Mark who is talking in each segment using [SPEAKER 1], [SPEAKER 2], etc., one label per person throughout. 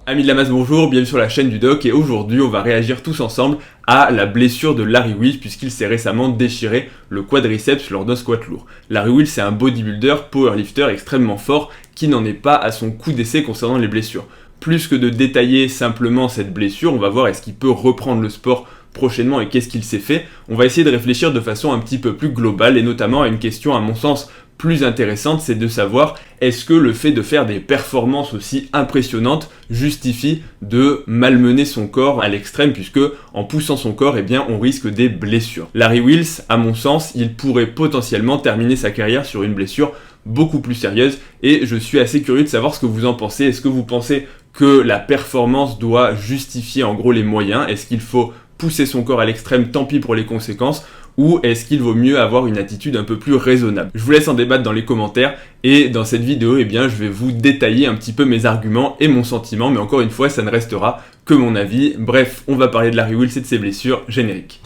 [SPEAKER 1] Amis de la masse, bonjour, bienvenue sur la chaîne du doc et aujourd'hui on va réagir tous ensemble à la blessure de Larry Wheels puisqu'il s'est récemment déchiré le quadriceps lors d'un squat lourd. Larry Wheels c'est un bodybuilder, powerlifter extrêmement fort qui n'en est pas à son coup d'essai concernant les blessures. Plus que de détailler simplement cette blessure, on va voir est-ce qu'il peut reprendre le sport prochainement et qu'est-ce qu'il s'est fait. On va essayer de réfléchir de façon un petit peu plus globale et notamment à une question à mon sens plus intéressante, c'est de savoir est-ce que le fait de faire des performances aussi impressionnantes justifie de malmener son corps à l'extrême puisque en poussant son corps, eh bien, on risque des blessures. Larry Wheels, à mon sens, il pourrait potentiellement terminer sa carrière sur une blessure beaucoup plus sérieuse et je suis assez curieux de savoir ce que vous en pensez. Est-ce que vous pensez que la performance doit justifier en gros les moyens? Est-ce qu'il faut pousser son corps à l'extrême, tant pis pour les conséquences? Ou est-ce qu'il vaut mieux avoir une attitude un peu plus raisonnable? Je vous laisse en débattre dans les commentaires et dans cette vidéo, eh bien, je vais vous détailler un petit peu mes arguments et mon sentiment, mais encore une fois, ça ne restera que mon avis. Bref, on va parler de Larry Wheels et de ses blessures. Générique.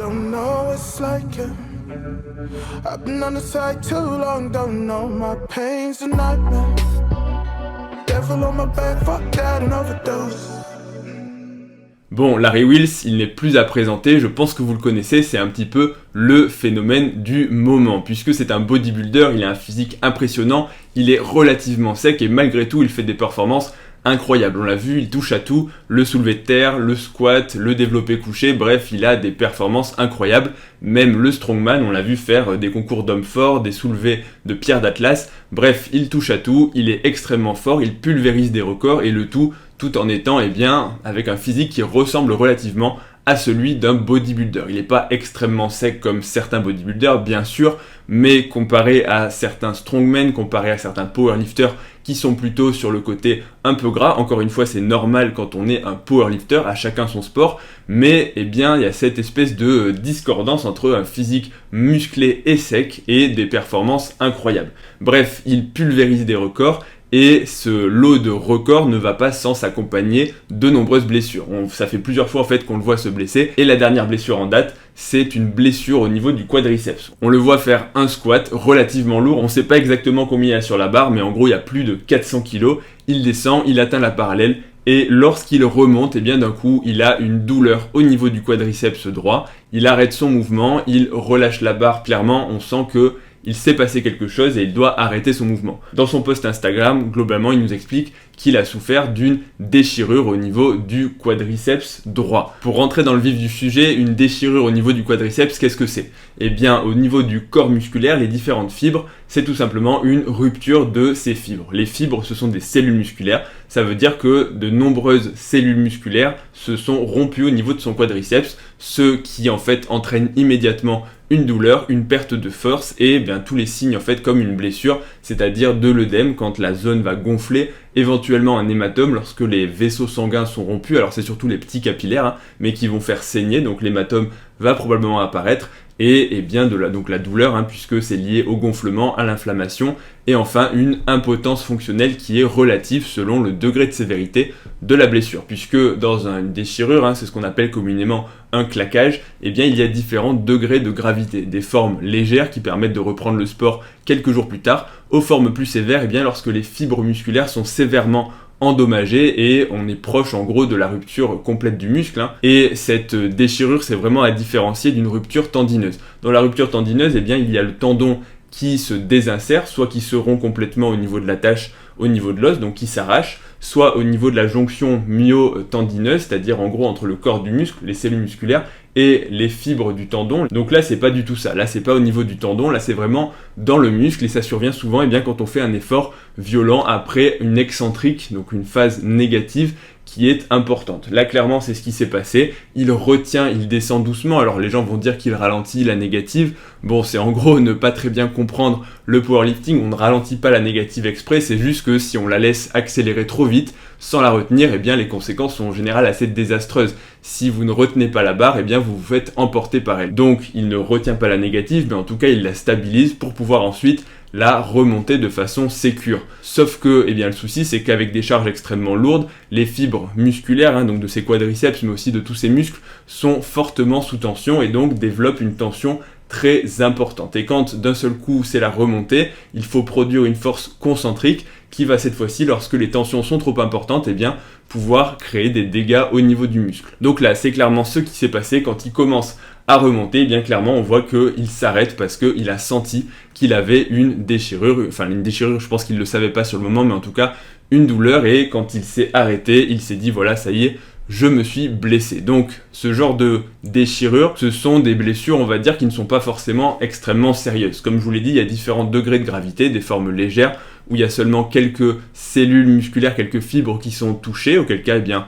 [SPEAKER 1] Bon, Larry Wheels, il n'est plus à présenter, je pense que vous le connaissez, c'est un petit peu le phénomène du moment, puisque c'est un bodybuilder, il a un physique impressionnant, il est relativement sec et malgré tout, il fait des performances incroyables. On l'a vu, il touche à tout, le soulevé de terre, le squat, le développé couché, bref, il a des performances incroyables. Même le strongman, on l'a vu faire des concours d'hommes forts, des soulevés de pierre d'Atlas, bref, il touche à tout, il est extrêmement fort, il pulvérise des records et le tout en étant, eh bien, avec un physique qui ressemble relativement à celui d'un bodybuilder. Il n'est pas extrêmement sec comme certains bodybuilders, bien sûr, mais comparé à certains strongmen, comparé à certains powerlifters qui sont plutôt sur le côté un peu gras, encore une fois, c'est normal quand on est un powerlifter, à chacun son sport, mais eh bien, il y a cette espèce de discordance entre un physique musclé et sec et des performances incroyables. Bref, il pulvérise des records, et ce lot de records ne va pas sans s'accompagner de nombreuses blessures. Ça fait plusieurs fois en fait qu'on le voit se blesser. Et la dernière blessure en date, c'est une blessure au niveau du quadriceps. On le voit faire un squat relativement lourd. On ne sait pas exactement combien il y a sur la barre, mais en gros il y a plus de 400 kg. Il descend, il atteint la parallèle. Et lorsqu'il remonte, eh bien d'un coup, il a une douleur au niveau du quadriceps droit. Il arrête son mouvement, il relâche la barre. Clairement, on sent que il s'est passé quelque chose et il doit arrêter son mouvement. Dans son post Instagram, globalement, il nous explique qu'il a souffert d'une déchirure au niveau du quadriceps droit. Pour rentrer dans le vif du sujet, une déchirure au niveau du quadriceps, qu'est-ce que c'est? Eh bien, au niveau du corps musculaire, les différentes fibres, c'est tout simplement une rupture de ces fibres. Les fibres, ce sont des cellules musculaires. Ça veut dire que de nombreuses cellules musculaires se sont rompues au niveau de son quadriceps, ce qui en fait entraîne immédiatement une douleur, une perte de force et bien tous les signes en fait comme une blessure, c'est-à-dire de l'œdème quand la zone va gonfler, éventuellement un hématome lorsque les vaisseaux sanguins sont rompus, alors c'est surtout les petits capillaires, mais qui vont faire saigner, donc l'hématome va probablement apparaître et bien donc la douleur puisque c'est lié au gonflement, à l'inflammation et enfin une impotence fonctionnelle qui est relative selon le degré de sévérité de la blessure puisque dans une déchirure, c'est ce qu'on appelle communément un claquage, eh bien il y a différents degrés de gravité, des formes légères qui permettent de reprendre le sport quelques jours plus tard, aux formes plus sévères, eh bien lorsque les fibres musculaires sont sévèrement endommagé et on est proche en gros de la rupture complète du muscle et cette déchirure c'est vraiment à différencier d'une rupture tendineuse. Dans la rupture tendineuse, eh bien il y a le tendon qui se désinsère, soit qui se rompt complètement au niveau de la tache, au niveau de l'os, donc qui s'arrache, soit au niveau de la jonction myotendineuse, c'est-à-dire en gros entre le corps du muscle, les cellules musculaires et les fibres du tendon. Donc là c'est pas du tout ça, là c'est pas au niveau du tendon, là c'est vraiment dans le muscle et ça survient souvent quand on fait un effort violent après une excentrique, donc une phase négative qui est importante. Là clairement c'est ce qui s'est passé, il retient, il descend doucement, alors les gens vont dire qu'il ralentit la négative, bon c'est en gros ne pas très bien comprendre le powerlifting, on ne ralentit pas la négative exprès, c'est juste que si on la laisse accélérer trop vite, sans la retenir, eh bien les conséquences sont en général assez désastreuses. Si vous ne retenez pas la barre, eh bien vous vous faites emporter par elle. Donc il ne retient pas la négative, mais en tout cas il la stabilise pour pouvoir ensuite la remonter de façon sécure. Sauf que, eh bien, le souci, c'est qu'avec des charges extrêmement lourdes, les fibres musculaires, donc de ces quadriceps, mais aussi de tous ces muscles, sont fortement sous tension et donc développent une tension très importante. Et quand d'un seul coup c'est la remontée, il faut produire une force concentrique qui va cette fois-ci, lorsque les tensions sont trop importantes, eh bien, pouvoir créer des dégâts au niveau du muscle. Donc là, c'est clairement ce qui s'est passé quand il commence à remonter. Eh bien clairement, on voit qu'il s'arrête parce qu'il a senti qu'il avait une déchirure. Enfin, une déchirure, je pense qu'il ne le savait pas sur le moment, mais en tout cas, une douleur. Et quand il s'est arrêté, il s'est dit, voilà, ça y est, je me suis blessé. Donc, ce genre de déchirure, ce sont des blessures, on va dire, qui ne sont pas forcément extrêmement sérieuses. Comme je vous l'ai dit, il y a différents degrés de gravité, des formes légères, où il y a seulement quelques cellules musculaires, quelques fibres qui sont touchées, auquel cas, eh bien,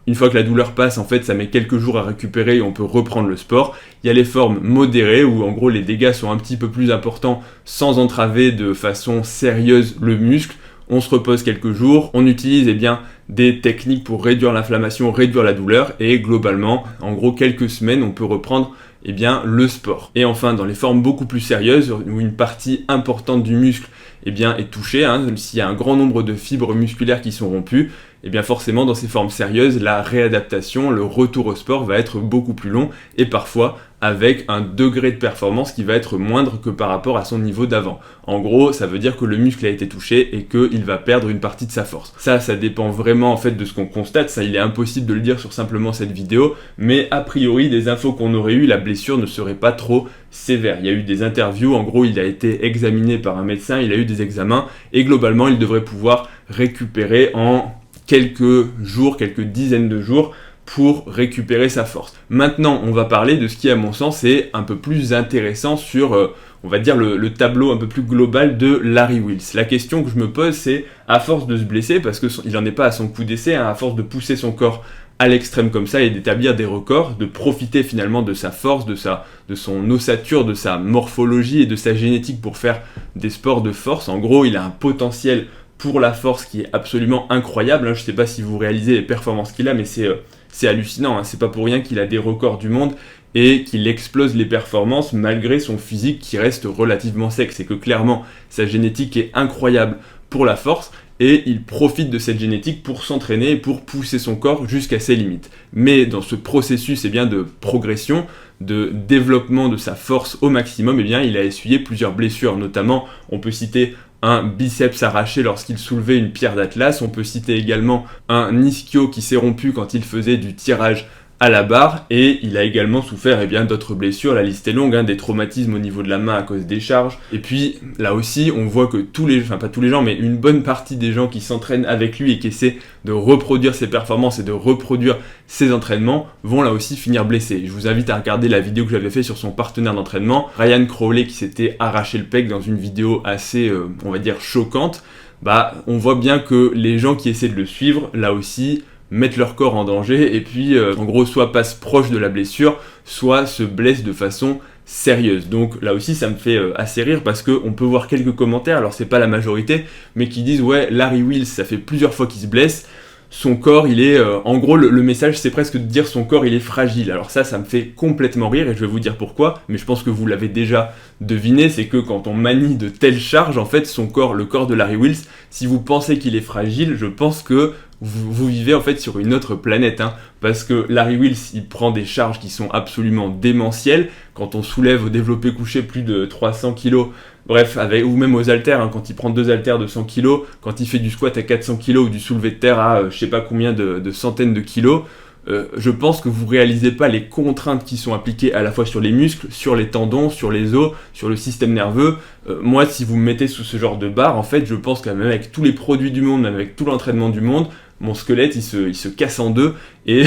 [SPEAKER 1] une fois que la douleur passe, en fait, ça met quelques jours à récupérer et on peut reprendre le sport. Il y a les formes modérées, où en gros, les dégâts sont un petit peu plus importants, sans entraver de façon sérieuse le muscle. On se repose quelques jours, on utilise des techniques pour réduire l'inflammation, réduire la douleur, et globalement, en gros quelques semaines, on peut reprendre le sport. Et enfin, dans les formes beaucoup plus sérieuses, où une partie importante du muscle est touchée, s'il y a un grand nombre de fibres musculaires qui sont rompues, forcément dans ces formes sérieuses, la réadaptation, le retour au sport va être beaucoup plus long, et parfois avec un degré de performance qui va être moindre que par rapport à son niveau d'avant. En gros, ça veut dire que le muscle a été touché et qu'il va perdre une partie de sa force. Ça dépend vraiment en fait de ce qu'on constate, ça il est impossible de le dire sur simplement cette vidéo, mais a priori des infos qu'on aurait eues, la blessure ne serait pas trop sévère. Il y a eu des interviews, en gros il a été examiné par un médecin, il a eu des examens, et globalement il devrait pouvoir récupérer en quelques jours, quelques dizaines de jours, pour récupérer sa force. Maintenant, on va parler de ce qui, à mon sens, est un peu plus intéressant sur, on va dire, le tableau un peu plus global de Larry Wheels. La question que je me pose, c'est, à force de se blesser, parce qu'il n'en est pas à son coup d'essai, à force de pousser son corps à l'extrême comme ça et d'établir des records, de profiter finalement de sa force, de son ossature, de sa morphologie et de sa génétique pour faire des sports de force. En gros, il a un potentiel pour la force qui est absolument incroyable. Je ne sais pas si vous réalisez les performances qu'il a, mais c'est hallucinant. C'est pas pour rien qu'il a des records du monde et qu'il explose les performances malgré son physique qui reste relativement sec. C'est que clairement, sa génétique est incroyable pour la force et il profite de cette génétique pour s'entraîner et pour pousser son corps jusqu'à ses limites. Mais dans ce processus de progression, de développement de sa force au maximum, il a essuyé plusieurs blessures. Notamment, on peut citer un biceps arraché lorsqu'il soulevait une pierre d'Atlas. On peut citer également un ischio qui s'est rompu quand il faisait du tirage à la barre, et il a également souffert d'autres blessures, la liste est longue, des traumatismes au niveau de la main à cause des charges. Et puis là aussi on voit que pas tous les gens, mais une bonne partie des gens qui s'entraînent avec lui et qui essaient de reproduire ses performances et de reproduire ses entraînements vont là aussi finir blessés. Je vous invite à regarder la vidéo que j'avais fait sur son partenaire d'entraînement, Ryan Crowley, qui s'était arraché le pec dans une vidéo assez, on va dire, choquante. On voit bien que les gens qui essaient de le suivre, là aussi, mettent leur corps en danger et puis en gros soit passent proche de la blessure, soit se blessent de façon sérieuse. Donc là aussi ça me fait assez rire parce qu'on peut voir quelques commentaires, alors c'est pas la majorité, mais qui disent ouais, Larry Wheels ça fait plusieurs fois qu'il se blesse, son corps il est, en gros le message c'est presque de dire son corps il est fragile. Alors ça me fait complètement rire et je vais vous dire pourquoi, mais je pense que vous l'avez déjà deviné, c'est que quand on manie de telles charges, en fait son corps, le corps de Larry Wheels, si vous pensez qu'il est fragile, je pense que vous vivez en fait sur une autre planète, parce que Larry Wheels il prend des charges qui sont absolument démentielles. Quand on soulève au développé couché plus de 300 kg, bref, ou même aux haltères, quand il prend 2 haltères de 100 kg, quand il fait du squat à 400 kg ou du soulevé de terre à je sais pas combien de centaines de kilos, je pense que vous réalisez pas les contraintes qui sont appliquées à la fois sur les muscles, sur les tendons, sur les os, sur le système nerveux. Moi, si vous me mettez sous ce genre de barre, en fait, je pense que même avec tous les produits du monde, même avec tout l'entraînement du monde, mon squelette il se casse en deux et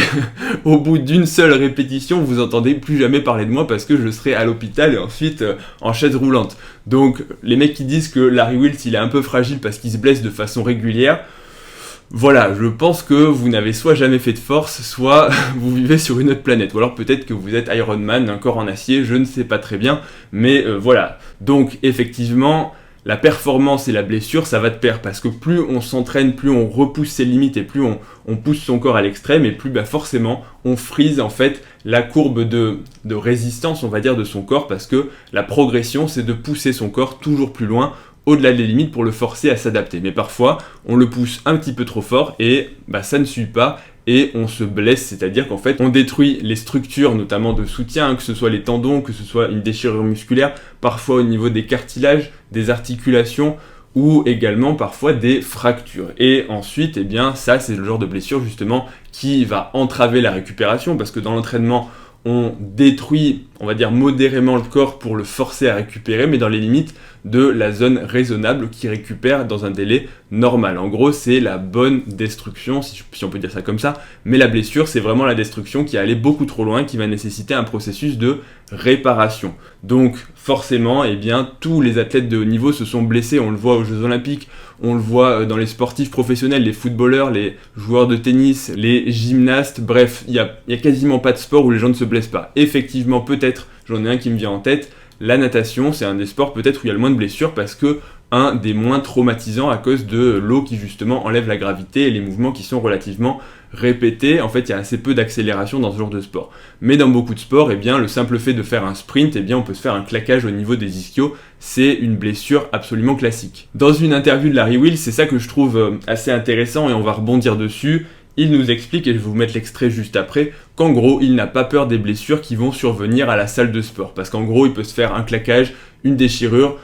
[SPEAKER 1] au bout d'une seule répétition vous entendez plus jamais parler de moi parce que je serai à l'hôpital et ensuite en chaise roulante. Donc les mecs qui disent que Larry Wheels il est un peu fragile parce qu'il se blesse de façon régulière, voilà, je pense que vous n'avez soit jamais fait de force, soit vous vivez sur une autre planète, ou alors peut-être que vous êtes Iron Man, un corps en acier, je ne sais pas très bien, mais voilà. Donc effectivement, la performance et la blessure, ça va de pair, parce que plus on s'entraîne, plus on repousse ses limites et plus on pousse son corps à l'extrême, et plus forcément on frise en fait la courbe de résistance, on va dire, de son corps, parce que la progression, c'est de pousser son corps toujours plus loin, au-delà des limites pour le forcer à s'adapter. Mais parfois, on le pousse un petit peu trop fort et ça ne suit pas et on se blesse, c'est-à-dire qu'en fait on détruit les structures notamment de soutien, que ce soit les tendons, que ce soit une déchirure musculaire, parfois au niveau des cartilages, des articulations, ou également parfois des fractures. Et ensuite, eh bien, ça c'est le genre de blessure justement qui va entraver la récupération, parce que dans l'entraînement, on détruit, on va dire modérément le corps pour le forcer à récupérer, mais dans les limites de la zone raisonnable qui récupère dans un délai normal. En gros, c'est la bonne destruction, si on peut dire ça comme ça, mais la blessure, c'est vraiment la destruction qui est allée beaucoup trop loin, qui va nécessiter un processus de réparation. Donc, forcément, eh bien, tous les athlètes de haut niveau se sont blessés, on le voit aux Jeux Olympiques, on le voit dans les sportifs professionnels, les footballeurs, les joueurs de tennis, les gymnastes, bref, il y a quasiment pas de sport où les gens ne se blessent pas. Effectivement, peut-être, j'en ai un qui me vient en tête, la natation, c'est un des sports peut-être où il y a le moins de blessures parce que un des moins traumatisants à cause de l'eau qui justement enlève la gravité et les mouvements qui sont relativement répétés. En fait, il y a assez peu d'accélération dans ce genre de sport. Mais dans beaucoup de sports, eh bien, le simple fait de faire un sprint, eh bien, on peut se faire un claquage au niveau des ischios. C'est une blessure absolument classique. Dans une interview de Larry Wheels, c'est ça que je trouve assez intéressant et on va rebondir dessus. Il nous explique, et je vais vous mettre l'extrait juste après, qu'en gros, il n'a pas peur des blessures qui vont survenir à la salle de sport. Parce qu'en gros, il peut se faire un claquage, une déchirure,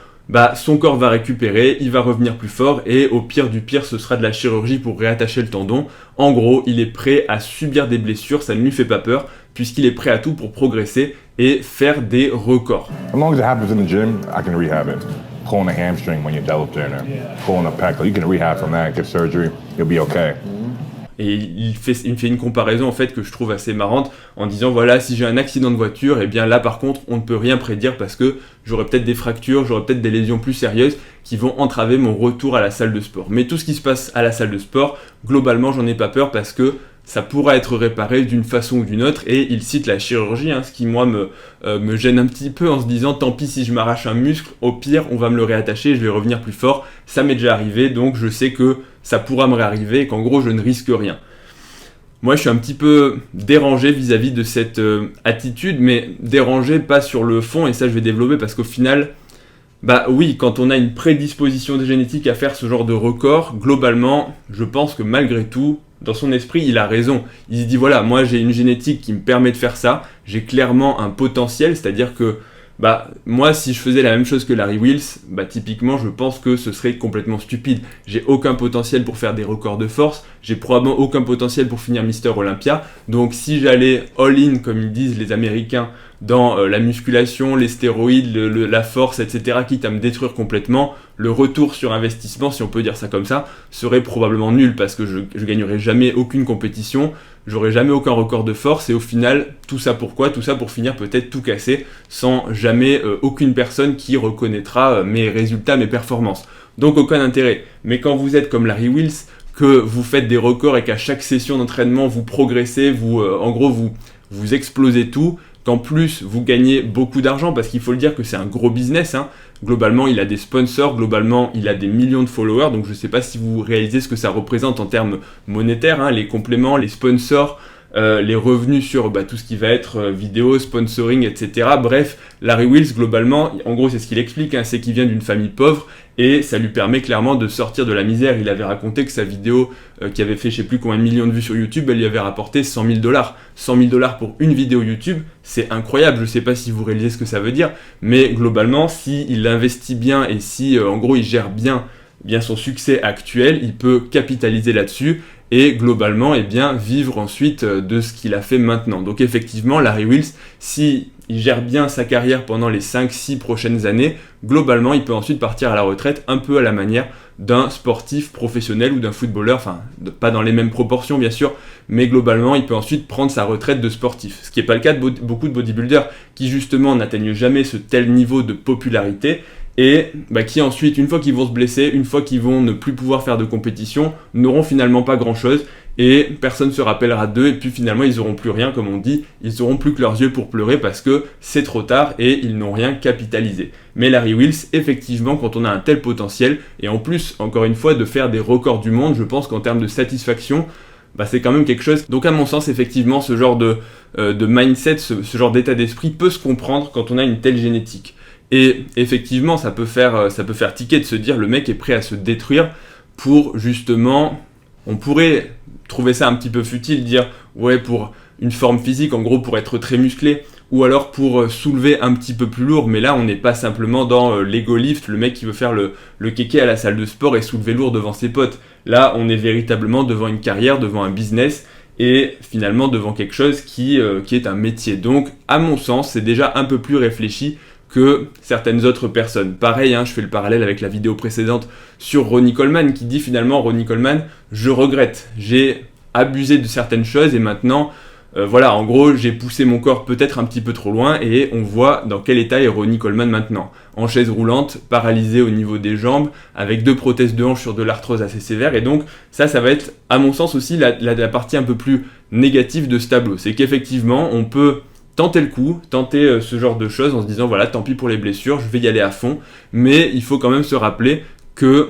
[SPEAKER 1] son corps va récupérer, il va revenir plus fort, et au pire du pire, ce sera de la chirurgie pour réattacher le tendon. En gros, il est prêt à subir des blessures, ça ne lui fait pas peur, puisqu'il est prêt à tout pour progresser et faire des records.
[SPEAKER 2] As long as it happens in the gym, I can rehab it. Pulling a hamstring when you're deadlifting or pulling a pec, you can rehab from that, get surgery, you'll be okay.
[SPEAKER 1] Et il me fait une comparaison en fait que je trouve assez marrante en disant voilà, si j'ai un accident de voiture, et bien là par contre on ne peut rien prédire parce que j'aurai peut-être des fractures, j'aurai peut-être des lésions plus sérieuses qui vont entraver mon retour à la salle de sport. Mais tout ce qui se passe à la salle de sport, globalement j'en ai pas peur parce que ça pourra être réparé d'une façon ou d'une autre, et il cite la chirurgie, ce qui moi me gêne un petit peu en se disant tant pis si je m'arrache un muscle, au pire on va me le réattacher, je vais revenir plus fort, ça m'est déjà arrivé donc je sais que ça pourra me réarriver et qu'en gros je ne risque rien. Moi je suis un petit peu dérangé vis-à-vis de cette attitude, mais dérangé pas sur le fond, et ça je vais développer parce qu'au final, oui, quand on a une prédisposition génétique à faire ce genre de record, globalement, je pense que malgré tout, dans son esprit, il a raison. Il se dit voilà, moi j'ai une génétique qui me permet de faire ça, j'ai clairement un potentiel, c'est-à-dire que moi si je faisais la même chose que Larry Wheels, typiquement je pense que ce serait complètement stupide. J'ai aucun potentiel pour faire des records de force, j'ai probablement aucun potentiel pour finir Mister Olympia, donc si j'allais all-in comme ils disent les Américains dans la musculation, les stéroïdes, la force, etc., quitte à me détruire complètement, le retour sur investissement, si on peut dire ça comme ça, serait probablement nul parce que je gagnerais jamais aucune compétition, j'aurais jamais aucun record de force, et au final, tout ça pourquoi ? Tout ça pour finir peut-être tout casser sans jamais aucune personne qui reconnaîtra mes résultats, mes performances. Donc aucun intérêt. Mais quand vous êtes comme Larry Wheels, que vous faites des records et qu'à chaque session d'entraînement vous progressez, vous explosez tout, qu'en plus vous gagnez beaucoup d'argent, parce qu'il faut le dire que c'est un gros business, Globalement il a des sponsors, globalement il a des millions de followers, donc je ne sais pas si vous réalisez ce que ça représente en termes monétaires, les compléments, les sponsors, les revenus sur tout ce qui va être vidéo, sponsoring, etc. Bref, Larry Wheels globalement, en gros c'est ce qu'il explique, c'est qu'il vient d'une famille pauvre, et ça lui permet clairement de sortir de la misère. Il avait raconté que sa vidéo, qui avait fait je sais plus combien de millions de vues sur YouTube, elle lui avait rapporté $100 000. $100 000 pour une vidéo YouTube, c'est incroyable. Je sais pas si vous réalisez ce que ça veut dire, mais globalement, s'il investit bien et si en gros il gère bien son succès actuel, il peut capitaliser là-dessus et globalement vivre ensuite de ce qu'il a fait maintenant. Donc effectivement, Larry Wheels, si il gère bien sa carrière pendant les 5-6 prochaines années, globalement il peut ensuite partir à la retraite un peu à la manière d'un sportif professionnel ou d'un footballeur, pas dans les mêmes proportions bien sûr, mais globalement il peut ensuite prendre sa retraite de sportif, ce qui n'est pas le cas de beaucoup de bodybuilders qui justement n'atteignent jamais ce tel niveau de popularité, et qui ensuite, une fois qu'ils vont se blesser, une fois qu'ils vont ne plus pouvoir faire de compétition, n'auront finalement pas grand chose, et personne ne se rappellera d'eux, et puis finalement ils n'auront plus rien, comme on dit, ils n'auront plus que leurs yeux pour pleurer parce que c'est trop tard et ils n'ont rien capitalisé. Mais Larry Wheels, effectivement, quand on a un tel potentiel, et en plus, encore une fois, de faire des records du monde, je pense qu'en termes de satisfaction, c'est quand même quelque chose. Donc à mon sens, effectivement, ce genre de mindset, ce genre d'état d'esprit peut se comprendre quand on a une telle génétique. Et effectivement, ça peut faire tiquer de se dire le mec est prêt à se détruire pour justement On pourrait trouver ça un petit peu futile, dire ouais pour une forme physique, en gros pour être très musclé, ou alors pour soulever un petit peu plus lourd, mais là on n'est pas simplement dans l'ego lift, le mec qui veut faire le kéké à la salle de sport et soulever lourd devant ses potes. Là on est véritablement devant une carrière, devant un business, et finalement devant quelque chose qui est un métier. Donc à mon sens c'est déjà un peu plus réfléchi que certaines autres personnes. Pareil, je fais le parallèle avec la vidéo précédente sur Ronnie Coleman, qui dit finalement, Ronnie Coleman, je regrette, j'ai abusé de certaines choses et maintenant, voilà, en gros, j'ai poussé mon corps peut-être un petit peu trop loin et on voit dans quel état est Ronnie Coleman maintenant. En chaise roulante, paralysé au niveau des jambes, avec 2 prothèses de hanche sur de l'arthrose assez sévère, et donc ça va être, à mon sens aussi, la partie un peu plus négative de ce tableau. C'est qu'effectivement, on peut tenter le coup, tenter ce genre de choses en se disant voilà, tant pis pour les blessures, je vais y aller à fond, mais il faut quand même se rappeler que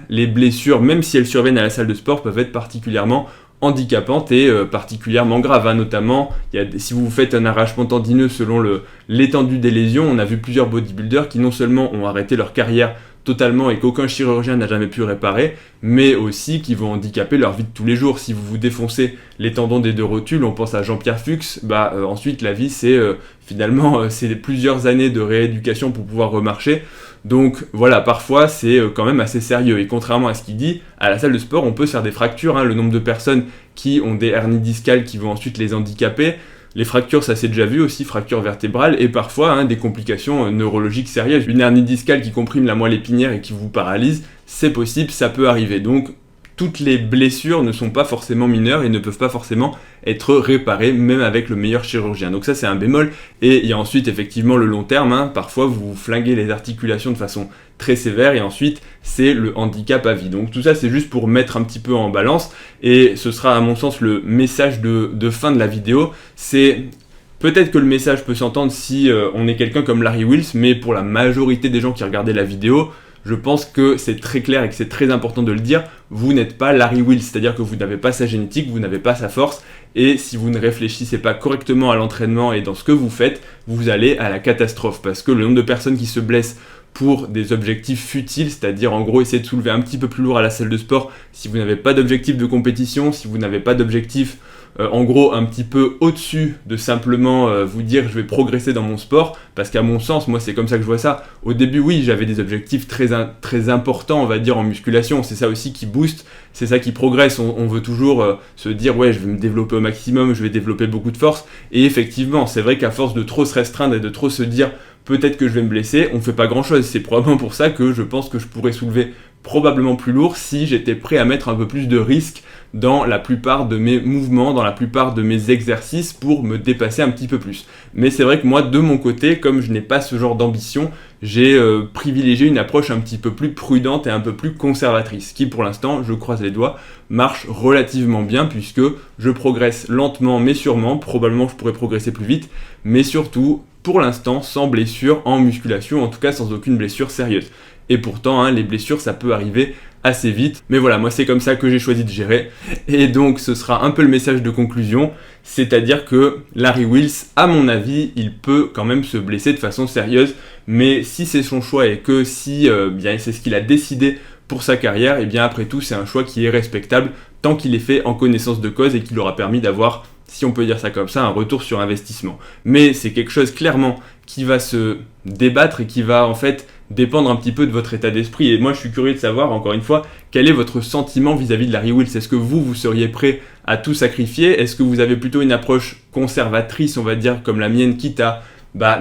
[SPEAKER 1] les blessures, même si elles surviennent à la salle de sport, peuvent être particulièrement handicapantes et particulièrement graves, notamment si vous faites un arrachement tendineux selon l'étendue des lésions, on a vu plusieurs bodybuilders qui non seulement ont arrêté leur carrière totalement et qu'aucun chirurgien n'a jamais pu réparer, mais aussi qui vont handicaper leur vie de tous les jours. Si vous vous défoncez les tendons des 2 rotules, on pense à Jean-Pierre Fuchs, ensuite la vie c'est finalement c'est plusieurs années de rééducation pour pouvoir remarcher. Donc voilà, parfois c'est quand même assez sérieux, et contrairement à ce qu'il dit, à la salle de sport on peut se faire des fractures, le nombre de personnes qui ont des hernies discales qui vont ensuite les handicaper. Les fractures, ça s'est déjà vu aussi, fractures vertébrales, et parfois des complications neurologiques sérieuses. Une hernie discale qui comprime la moelle épinière et qui vous paralyse, c'est possible, ça peut arriver. Donc toutes les blessures ne sont pas forcément mineures et ne peuvent pas forcément être réparées, même avec le meilleur chirurgien. Donc ça c'est un bémol. Et il y a ensuite effectivement le long terme, parfois vous flinguez les articulations de façon très sévère et ensuite c'est le handicap à vie. Donc tout ça c'est juste pour mettre un petit peu en balance, et ce sera à mon sens le message de fin de la vidéo. C'est peut-être que le message peut s'entendre si on est quelqu'un comme Larry Wheels, mais pour la majorité des gens qui regardaient la vidéo, je pense que c'est très clair et que c'est très important de le dire, vous n'êtes pas Larry Wheels, c'est-à-dire que vous n'avez pas sa génétique, vous n'avez pas sa force, et si vous ne réfléchissez pas correctement à l'entraînement et dans ce que vous faites, vous allez à la catastrophe, parce que le nombre de personnes qui se blessent pour des objectifs futiles, c'est-à-dire en gros essayer de soulever un petit peu plus lourd à la salle de sport, si vous n'avez pas d'objectif de compétition, si vous n'avez pas d'objectif en gros un petit peu au-dessus de simplement vous dire je vais progresser dans mon sport, parce qu'à mon sens, moi c'est comme ça que je vois ça. Au début oui, j'avais des objectifs très importants, on va dire, en musculation, c'est ça aussi qui booste, c'est ça qui progresse, on veut toujours se dire ouais je vais me développer au maximum, je vais développer beaucoup de force, et effectivement c'est vrai qu'à force de trop se restreindre et de trop se dire peut-être que je vais me blesser, on fait pas grand chose. C'est probablement pour ça que je pense que je pourrais soulever probablement plus lourd si j'étais prêt à mettre un peu plus de risque dans la plupart de mes mouvements, dans la plupart de mes exercices pour me dépasser un petit peu plus. Mais c'est vrai que moi, de mon côté, comme je n'ai pas ce genre d'ambition, j'ai privilégié une approche un petit peu plus prudente et un peu plus conservatrice, qui pour l'instant, je croise les doigts, marche relativement bien puisque je progresse lentement mais sûrement, probablement je pourrais progresser plus vite, mais surtout, pour l'instant, sans blessure en musculation, en tout cas sans aucune blessure sérieuse. Et pourtant, les blessures, ça peut arriver assez vite. Mais voilà, moi c'est comme ça que j'ai choisi de gérer. Et donc ce sera un peu le message de conclusion. C'est-à-dire que Larry Wheels, à mon avis, il peut quand même se blesser de façon sérieuse. Mais si c'est son choix et que si bien c'est ce qu'il a décidé pour sa carrière, et bien après tout c'est un choix qui est respectable tant qu'il est fait en connaissance de cause et qu'il aura permis d'avoir, si on peut dire ça comme ça, un retour sur investissement. Mais c'est quelque chose clairement qui va se débattre et qui va en fait dépendre un petit peu de votre état d'esprit. Et moi je suis curieux de savoir, encore une fois, quel est votre sentiment vis-à-vis de Larry Wheels. Est-ce que vous seriez prêt à tout sacrifier? Est-ce que vous avez plutôt une approche conservatrice, on va dire, comme la mienne, quitte à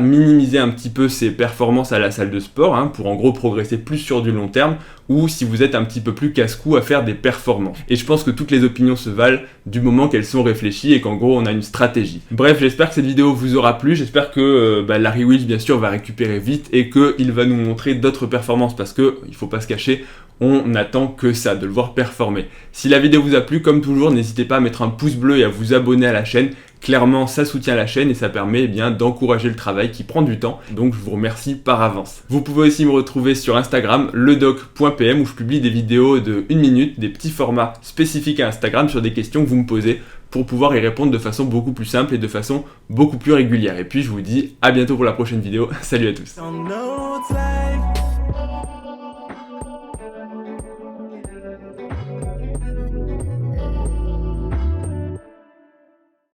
[SPEAKER 1] minimiser un petit peu ses performances à la salle de sport, pour en gros progresser plus sur du long terme, ou si vous êtes un petit peu plus casse-cou à faire des performances. Et je pense que toutes les opinions se valent du moment qu'elles sont réfléchies et qu'en gros on a une stratégie. Bref, j'espère que cette vidéo vous aura plu, j'espère que Larry Wheels bien sûr va récupérer vite et qu'il va nous montrer d'autres performances, parce que il faut pas se cacher, on n'attend que ça, de le voir performer. Si la vidéo vous a plu, comme toujours, n'hésitez pas à mettre un pouce bleu et à vous abonner à la chaîne. Clairement, ça soutient la chaîne et ça permet d'encourager le travail qui prend du temps. Donc je vous remercie par avance. Vous pouvez aussi me retrouver sur Instagram, ledoc.pm, où je publie des vidéos de 1 minute, des petits formats spécifiques à Instagram sur des questions que vous me posez pour pouvoir y répondre de façon beaucoup plus simple et de façon beaucoup plus régulière. Et puis je vous dis à bientôt pour la prochaine vidéo. Salut à tous.